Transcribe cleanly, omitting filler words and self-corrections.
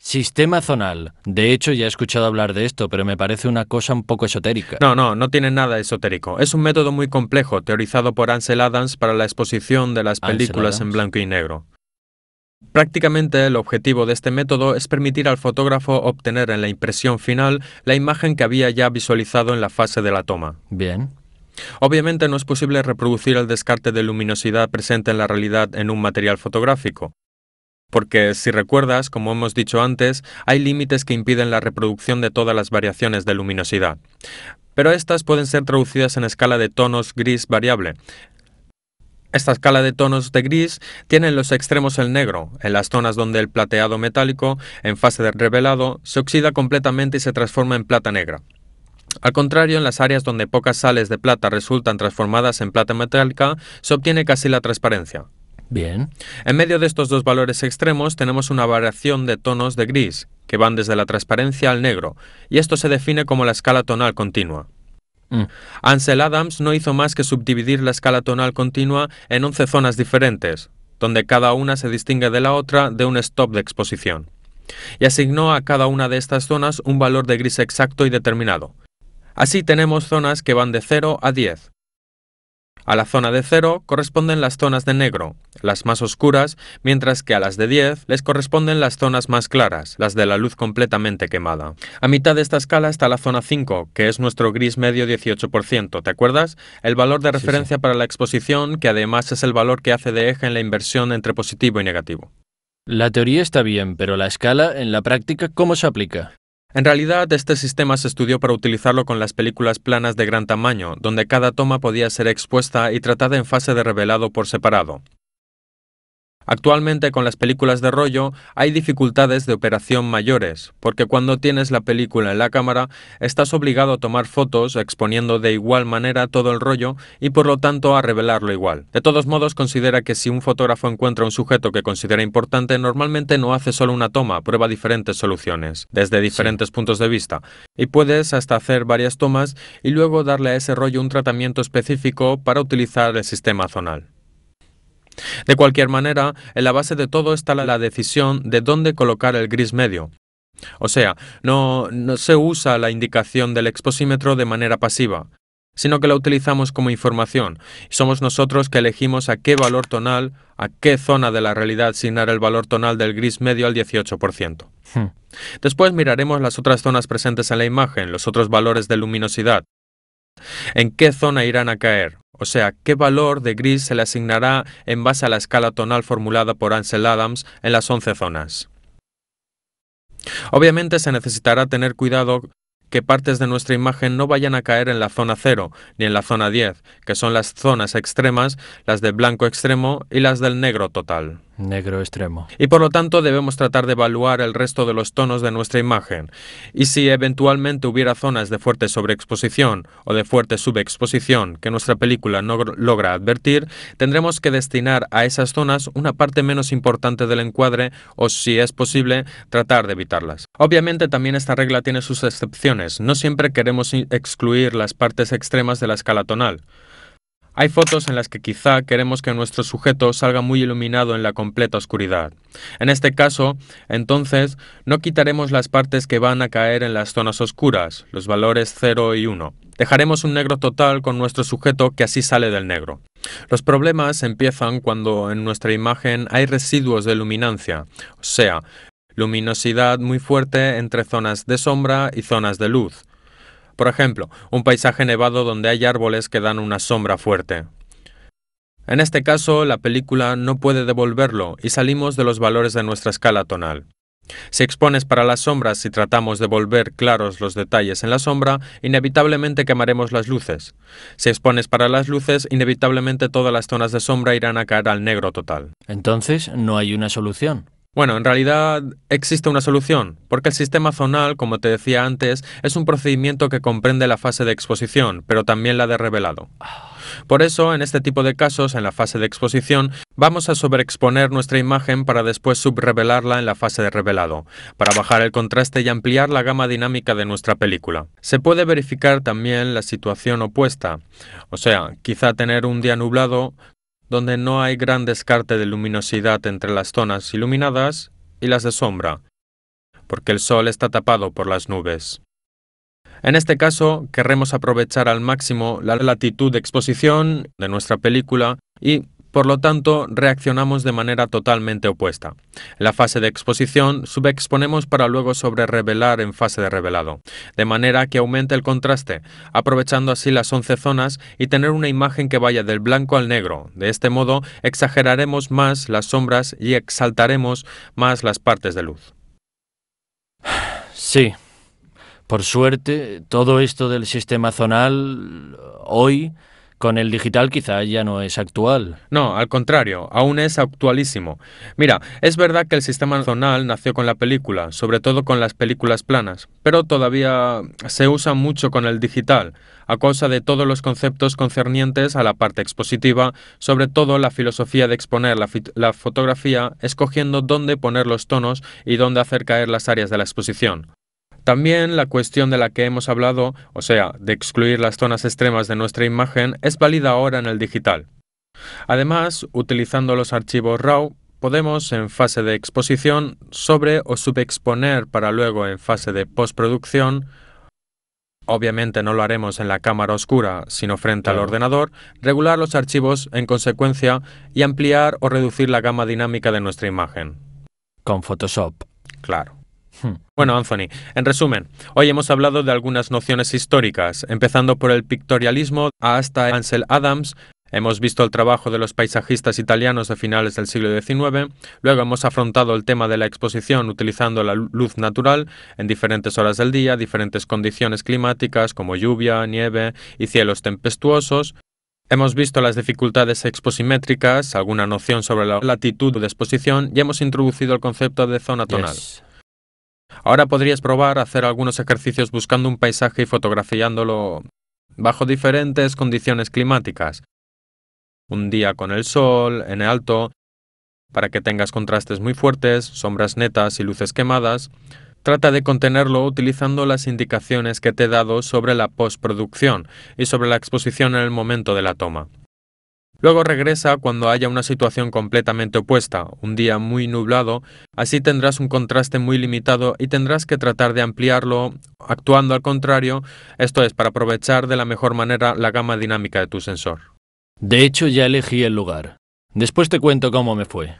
Sistema zonal. De hecho, ya he escuchado hablar de esto, pero me parece una cosa un poco esotérica. No tiene nada esotérico. Es un método muy complejo, teorizado por Ansel Adams para la exposición de las Ansel películas en Adams. blanco y negro. Prácticamente el objetivo de este método es permitir al fotógrafo obtener en la impresión final la imagen que había ya visualizado en la fase de la toma. Bien. Obviamente no es posible reproducir el descarte de luminosidad presente en la realidad en un material fotográfico, porque si recuerdas, como hemos dicho antes, hay límites que impiden la reproducción de todas las variaciones de luminosidad. Pero estas pueden ser traducidas en escala de tonos gris variable. Esta escala de tonos de gris tiene en los extremos el negro, en las zonas donde el plateado metálico, en fase de revelado, se oxida completamente y se transforma en plata negra. Al contrario, en las áreas donde pocas sales de plata resultan transformadas en plata metálica, se obtiene casi la transparencia. Bien. En medio de estos dos valores extremos tenemos una variación de tonos de gris, que van desde la transparencia al negro, y esto se define como la escala tonal continua. Ansel Adams no hizo más que subdividir la escala tonal continua en 11 zonas diferentes, donde cada una se distingue de la otra de un stop de exposición, y asignó a cada una de estas zonas un valor de gris exacto y determinado. Así tenemos zonas que van de 0 a 10. A la zona de 0 corresponden las zonas de negro, las más oscuras, mientras que a las de 10 les corresponden las zonas más claras, las de la luz completamente quemada. A mitad de esta escala está la zona 5, que es nuestro gris medio 18%, ¿te acuerdas? El valor de referencia para la exposición, que además es el valor que hace de eje en la inversión entre positivo y negativo. La teoría está bien, pero la escala, en la práctica, ¿cómo se aplica? En realidad, este sistema se estudió para utilizarlo con las películas planas de gran tamaño, donde cada toma podía ser expuesta y tratada en fase de revelado por separado. Actualmente, con las películas de rollo, hay dificultades de operación mayores, porque cuando tienes la película en la cámara, estás obligado a tomar fotos exponiendo de igual manera todo el rollo y por lo tanto a revelarlo igual. De todos modos, considera que si un fotógrafo encuentra un sujeto que considera importante, normalmente no hace solo una toma, prueba diferentes soluciones, desde diferentes puntos de vista, y puedes hasta hacer varias tomas y luego darle a ese rollo un tratamiento específico para utilizar el sistema zonal. De cualquier manera, en la base de todo está la decisión de dónde colocar el gris medio. O sea, no se usa la indicación del exposímetro de manera pasiva, sino que la utilizamos como información, y somos nosotros que elegimos a qué valor tonal, a qué zona de la realidad asignar el valor tonal del gris medio al 18%. Después miraremos las otras zonas presentes en la imagen, los otros valores de luminosidad. ¿En qué zona irán a caer? O sea, ¿qué valor de gris se le asignará en base a la escala tonal formulada por Ansel Adams en las 11 zonas? Obviamente se necesitará tener cuidado que partes de nuestra imagen no vayan a caer en la zona 0 ni en la zona 10, que son las zonas extremas, las de blanco extremo y las del negro total. Negro extremo. Y por lo tanto debemos tratar de evaluar el resto de los tonos de nuestra imagen. Y si eventualmente hubiera zonas de fuerte sobreexposición o de fuerte subexposición que nuestra película no logra advertir, tendremos que destinar a esas zonas una parte menos importante del encuadre o, si es posible, tratar de evitarlas. Obviamente también esta regla tiene sus excepciones. No siempre queremos excluir las partes extremas de la escala tonal. Hay fotos en las que quizá queremos que nuestro sujeto salga muy iluminado en la completa oscuridad. En este caso, entonces, no quitaremos las partes que van a caer en las zonas oscuras, los valores 0 y 1. Dejaremos un negro total con nuestro sujeto que así sale del negro. Los problemas empiezan cuando en nuestra imagen hay residuos de luminancia, o sea, luminosidad muy fuerte entre zonas de sombra y zonas de luz. Por ejemplo, un paisaje nevado donde hay árboles que dan una sombra fuerte. En este caso, la película no puede devolverlo y salimos de los valores de nuestra escala tonal. Si expones para las sombras y tratamos de volver claros los detalles en la sombra, inevitablemente quemaremos las luces. Si expones para las luces, inevitablemente todas las zonas de sombra irán a caer al negro total. Entonces, ¿no hay una solución? Bueno, en realidad existe una solución, porque el sistema zonal, como te decía antes, es un procedimiento que comprende la fase de exposición, pero también la de revelado. Por eso, en este tipo de casos, en la fase de exposición, vamos a sobreexponer nuestra imagen para después subrevelarla en la fase de revelado, para bajar el contraste y ampliar la gama dinámica de nuestra película. Se puede verificar también la situación opuesta, o sea, quizá tener un día nublado donde no hay gran descarte de luminosidad entre las zonas iluminadas y las de sombra. porque el sol está tapado por las nubes. En este caso, querremos aprovechar al máximo la latitud de exposición de nuestra película y, por lo tanto, reaccionamos de manera totalmente opuesta. En la fase de exposición, subexponemos para luego sobrerevelar en fase de revelado, de manera que aumente el contraste, aprovechando así las 11 zonas y tener una imagen que vaya del blanco al negro. De este modo, exageraremos más las sombras y exaltaremos más las partes de luz. Sí. Por suerte, todo esto del sistema zonal, hoy, con el digital quizá ya no es actual. No, al contrario, aún es actualísimo. Mira, es verdad que el sistema zonal nació con la película, sobre todo con las películas planas, pero todavía se usa mucho con el digital, a causa de todos los conceptos concernientes a la parte expositiva, sobre todo la filosofía de exponer la fotografía, escogiendo dónde poner los tonos y dónde hacer caer las áreas de la exposición. También la cuestión de la que hemos hablado, o sea, de excluir las zonas extremas de nuestra imagen, es válida ahora en el digital. Además, utilizando los archivos RAW, podemos en fase de exposición sobre o subexponer para luego en fase de postproducción, obviamente no lo haremos en la cámara oscura, sino frente al ordenador, regular los archivos en consecuencia y ampliar o reducir la gama dinámica de nuestra imagen. Con Photoshop. Claro. Bueno, Anthony, en resumen, hoy hemos hablado de algunas nociones históricas, empezando por el pictorialismo hasta Ansel Adams. Hemos visto el trabajo de los paisajistas italianos de finales del siglo XIX, luego hemos afrontado el tema de la exposición utilizando la luz natural en diferentes horas del día, diferentes condiciones climáticas como lluvia, nieve y cielos tempestuosos. Hemos visto las dificultades exposimétricas, alguna noción sobre la latitud de exposición y hemos introducido el concepto de zona tonal. Yes. Ahora podrías probar a hacer algunos ejercicios buscando un paisaje y fotografiándolo bajo diferentes condiciones climáticas. Un día con el sol, en alto, para que tengas contrastes muy fuertes, sombras netas y luces quemadas. Trata de contenerlo utilizando las indicaciones que te he dado sobre la postproducción y sobre la exposición en el momento de la toma. Luego regresa cuando haya una situación completamente opuesta, un día muy nublado, así tendrás un contraste muy limitado y tendrás que tratar de ampliarlo actuando al contrario, esto es para aprovechar de la mejor manera la gama dinámica de tu sensor. De hecho, ya elegí el lugar. Después te cuento cómo me fue.